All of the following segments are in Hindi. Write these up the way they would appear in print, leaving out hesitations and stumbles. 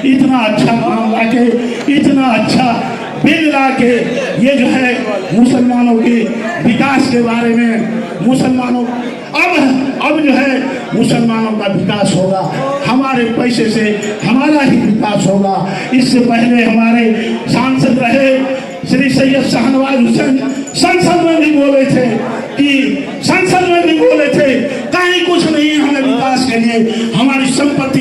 इतना अच्छा काम लाके, इतना अच्छा बिल लाके, ये जो है मुसलमानों के विकास के बारे में, मुसलमानों अब जो है मुसलमानों का विकास होगा, हमारे पैसे से हमारा ही विकास होगा। इससे पहले हमारे सांसद रहे श्री सैयद शाहनवाज हुसैन, संसद में भी बोले थे कहीं कुछ नहीं है हमें विकास के लिए, हमारी संपत्ति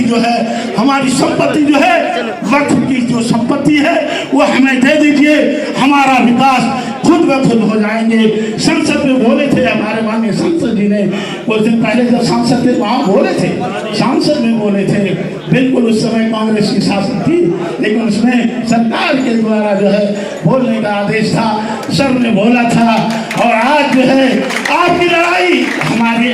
जो है वक्फ की जो संपत्ति है वो हमें दे दीजिए, हमारा विकास खुद ब खुद हो जाएंगे। संसद में बोले थे हमारे माननीय सांसद जी ने, कुछ दिन पहले जब सांसद थे वहाँ बोले थे, सांसद में बोले थे, बिल्कुल उस समय कांग्रेस की शासन थी, लेकिन उसमें सरकार के द्वारा जो है बोलने का आदेश था, सर ने बोला था। और आज जो है आपकी लड़ाई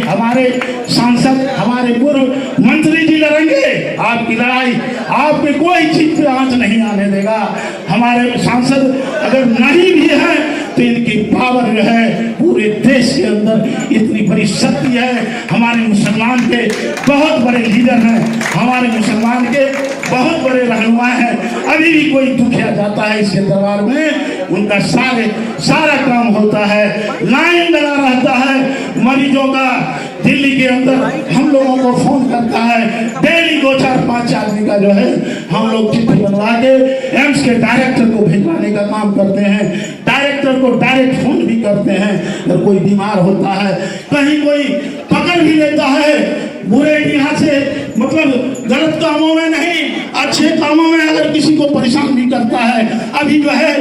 हमारे सांसद, हमारे पूर्व मंत्री जी लड़ेंगे आपकी लड़ाई, आपके कोई चीज पे आंच नहीं आने देगा। हमारे सांसद अगर नहीं भी है तो इनकी पावर जो है पूरे देश के अंदर इतनी बड़ी शक्ति है। हमारे मुसलमान के बहुत बड़े लीडर हैं, हमारे मुसलमान के बहुत बड़े रहनुमा हैं। अभी भी कोई दुखिया जाता है इसके दरबार में, उनका सारा काम होता है, लाइन लगा रहता है मरीजों का। दिल्ली के अंदर हम लोगों को फोन करता है डेली 2-4-5 आदमी का जो है हम लोग चिट्ठी बनवा के एम्स के डायरेक्टर को भिजवाने का काम करते हैं। डायरेक्टर को डायरेक्ट फोन भी करते हैं अगर कोई बीमार होता है, कहीं कोई पकड़ भी लेता है बुरे यहाँ से, मतलब गलत कामों में नहीं, अच्छे कामों में अगर किसी को परेशान भी करता है। अभी जो है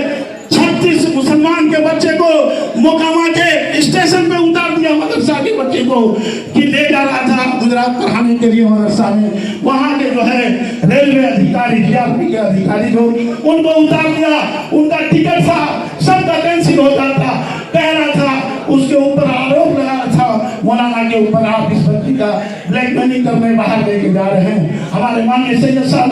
36 मुसलमान के बच्चे को मोकामा के स्टेशन पे उतार दिया, मदरसा के बच्चे को कि ले जा रहा था गुजरात पढ़ाने के लिए मदरसा में। वहाँ के जो है रेलवे अधिकारी, जीआरपी के अधिकारी जो उनको उतार दिया, उनका टिकट था सबका कैंसिल हो जाता, कह रहा था उसके ऊपर आरोप लगा था मौलाना के ऊपर, आप इस बच्ची का ब्लैक मनी करने बाहर लेके जा रहे हैं। हमारे माननीय सैयद साहब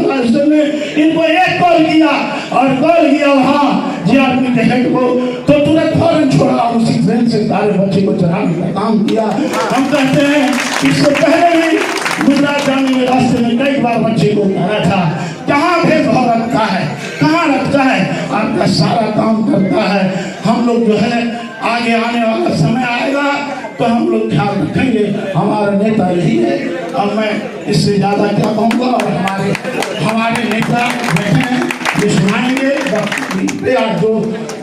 ने इनको एक कॉल किया और कॉल किया वहाँ जीआरपी के हेड को, तो तुरंत फौरन छोड़ा, उसी ट्रेन से सारे बच्चे को चढ़ाने का काम किया। हम कहते हैं इससे पहले भी गुजरात जाने के रास्ते में कई बार बच्चे को कहा था, कहाँ भेदभाव रखता है, कहाँ रखता है, आपका सारा काम करता है। हम लोग जो है आगे आने वाला समय आएगा तो हम लोग ख्याल रखेंगे, हमारा नेता यही है। अब मैं इससे ज्यादा क्या कहूँगा, और हमारे नेता बैठे हैं ये सुनाएंगे,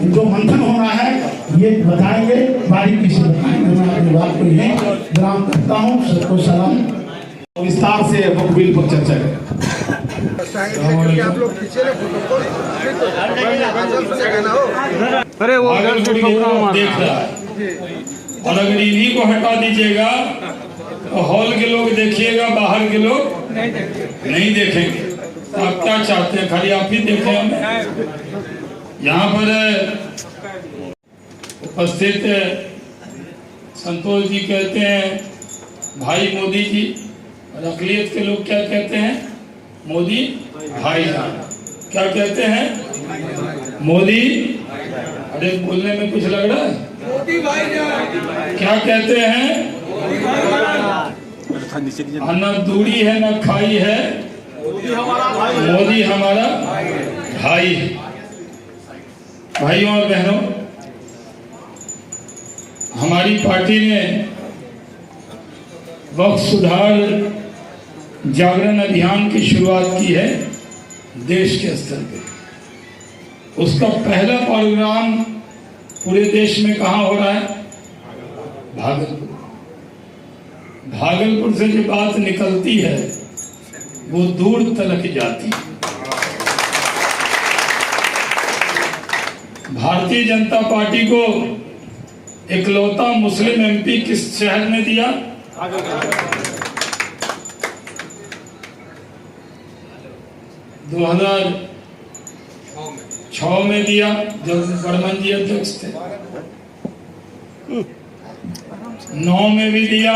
जो मंथन होना है ये बताएंगे, बारीकी से बताएंगे। मैं अपनी बात को यही विराम करता हूँ, सबको सलाम। विस्तार से बिल पर चर्चा करें। अरे वो देख रहा है, और अगर इन्हीं को हटा दीजिएगा तो हॉल के लोग देखिएगा, बाहर के लोग नहीं देखेंगे। आप क्या चाहते हैं, खाली आप ही देखें हमें? यहाँ पर उपस्थित संतोष जी कहते हैं भाई मोदी जी, और अकलियत के लोग क्या कहते हैं, मोदी भाई जान। क्या कहते हैं, मोदी, अरे बोलने में कुछ लग रहा है, मोदी भाई जान। क्या कहते हैं, न दूरी है न खाई है, मोदी हमारा भाई है। भाइयों और बहनों, हमारी पार्टी ने वक्फ सुधार जागरण अभियान की शुरुआत की है देश के स्तर पे। उसका पहला प्रोग्राम पूरे देश में कहाँ हो रहा है, भागलपुर। भागलपुर से जो बात निकलती है वो दूर तलक जाती है। भारतीय जनता पार्टी को इकलौता मुस्लिम एमपी किस शहर में दिया, 2006 में दिया जब बर्मन जी अध्यक्ष थे, 9 में भी दिया,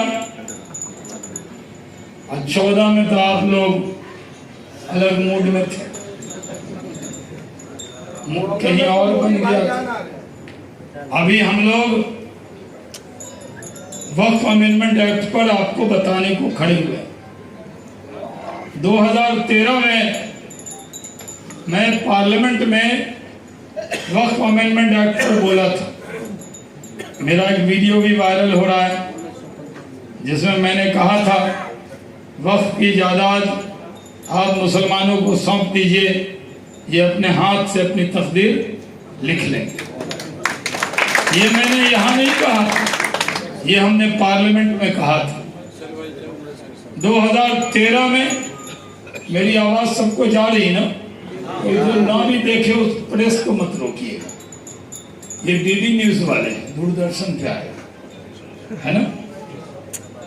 और 14 में तो आप लोग अलग मूड में थे, मूड कहीं और बन गया। अभी हम लोग वक्फ अमेंडमेंट एक्ट पर आपको बताने को खड़े हुए। 2013 में मैं पार्लियामेंट में वक्फ अमेंडमेंट एक्ट पर बोला था। मेरा एक वीडियो भी वायरल हो रहा है जिसमें मैंने कहा था वक्फ की जायदाद आप मुसलमानों को सौंप दीजिए, ये अपने हाथ से अपनी तकदीर लिख लेंगे। ये मैंने यहाँ नहीं कहा, ये हमने पार्लियामेंट में कहा था। 2013 में मेरी आवाज सबको जा रही ना, कोई जो ना भी देखे उस प्रेस को मत रोकिएगा। ये डीडी न्यूज वाले दूरदर्शन पे आए है ना,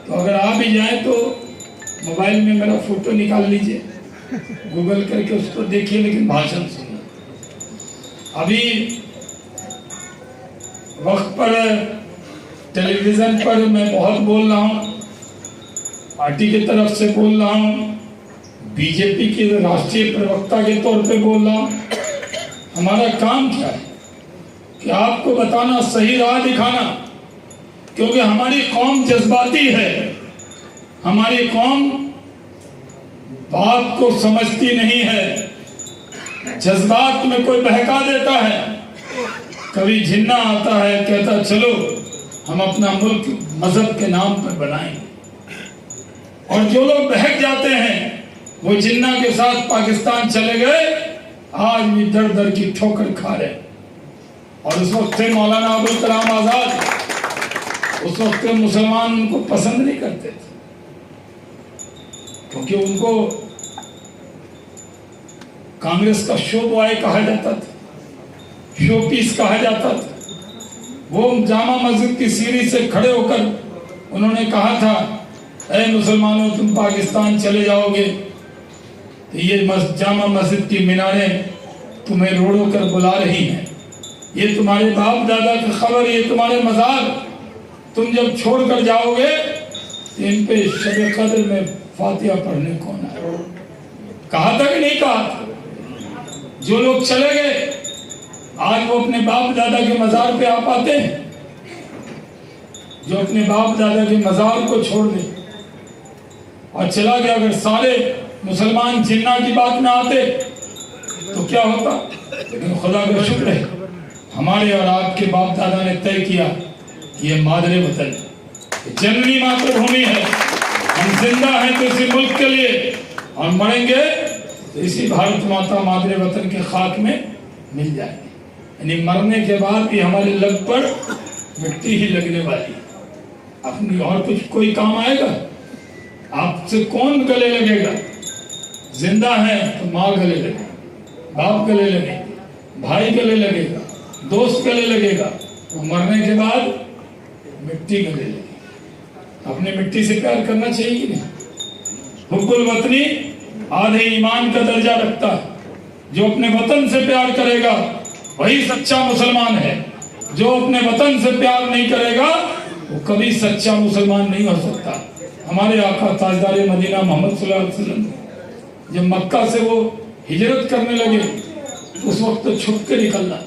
तो अगर आ भी जाए तो मोबाइल में मेरा फोटो निकाल लीजिए, गूगल करके उसको देखिए, लेकिन भाषण सुनिए। अभी वक्त पर टेलीविजन पर मैं बहुत बोल रहा हूँ, पार्टी की तरफ से बोल रहा हूँ, बीजेपी के राष्ट्रीय प्रवक्ता के तौर पे बोल रहा हूँ। हमारा काम क्या है कि आपको बताना, सही राह दिखाना, क्योंकि हमारी कौम जज्बाती है। हमारी कौम बात को समझती नहीं है, जज्बात में कोई बहका देता है। कभी जिन्ना आता है, कहता चलो हम अपना मुल्क मजहब के नाम पर बनाएंगे, और जो लोग बहक जाते हैं वो जिन्ना के साथ पाकिस्तान चले गए, आज भी दर दर की ठोकर खा रहे। और उस वक्त थे मौलाना अबुल कलाम आजाद, उस वक्त मुसलमान उनको पसंद नहीं करते थे, क्योंकि उनको कांग्रेस का शो बॉय कहा जाता था, शो पीस कहा जाता था। वो जामा मस्जिद की सीढ़ी से खड़े होकर उन्होंने कहा था, ऐ मुसलमानों तुम पाकिस्तान चले जाओगे तो ये जामा मस्जिद की मीनारें तुम्हें रोड़ों कर बुला रही हैं, ये तुम्हारे बाप दादा की खबर, ये तुम्हारे मज़ार, तुम जब छोड़ कर जाओगे तो इन पे शब कद्र में फातिहा पढ़ने कौन आए। कहा था कि नहीं कहा? जो लोग चले गए आज वो अपने बाप दादा के मज़ार पे आ पाते हैं? जो अपने बाप दादा के मज़ार को छोड़ दे और चला गया, अगर सारे मुसलमान जिन्ना की बात में आते तो क्या होता? लेकिन खुदा का शुक्र है, हमारे और आपके बाप दादा ने तय किया कि ये मादरे वतन, जननी मातृभूमि है। हम जिंदा हैं तो इसी मुल्क के लिए, और मरेंगे तो इसी भारत माता मादरे वतन के खाक में मिल जाएंगे। यानी मरने के बाद भी हमारे लब पर मिट्टी ही लगने वाली, अपनी और कुछ कोई काम आएगा? आपसे कौन गले लगेगा? जिंदा है तो माँ गले लगे, बाप गले लगे, भाई गले लगेगा, दोस्त गले लगेगा, और मरने के बाद मिट्टी गले लगे। अपने मिट्टी से प्यार करना चाहिए कि नहीं? हुब्बुल वतनी आधे ईमान का दर्जा रखता है। जो अपने वतन से प्यार करेगा वही सच्चा मुसलमान है। जो अपने वतन से प्यार नहीं करेगा वो कभी सच्चा मुसलमान नहीं हो सकता। हमारे आका ताजदार मदीना मोहम्मद सल्लल्लाहु अलैहि वसल्लम जब मक्का से वो हिजरत करने लगे तो उस वक्त तो छुप के निकलना था,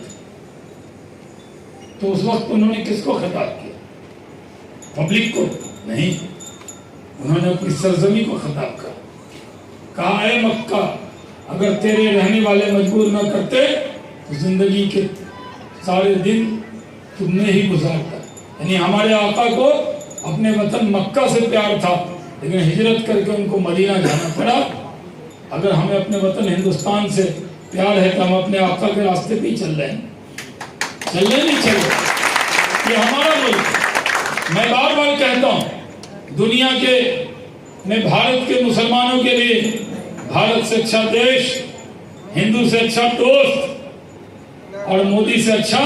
तो उस वक्त उन्होंने किसको खिताब किया? पब्लिक को नहीं, उन्होंने अपनी सरजमी को खिताब कहा ऐ मक्का, अगर तेरे रहने वाले मजबूर न करते तो जिंदगी के सारे दिन तुमने ही गुजारता। यानी हमारे आका को अपने वतन मक्का से प्यार था, लेकिन हिजरत करके उनको मदीना जाना पड़ा। अगर हमें अपने वतन हिंदुस्तान से प्यार है तो हम अपने आका के रास्ते पे ही चल रहे हैं, चल रहे नहीं चल रहे। ये हमारा मुल्क। मैं बार बार कहता हूँ, दुनिया के में भारत के मुसलमानों के लिए भारत से अच्छा देश, हिंदू से अच्छा दोस्त और मोदी से अच्छा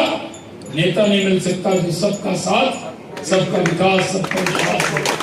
नेता नहीं मिल सकता, जो सबका साथ, सबका विकास, सबका विकास।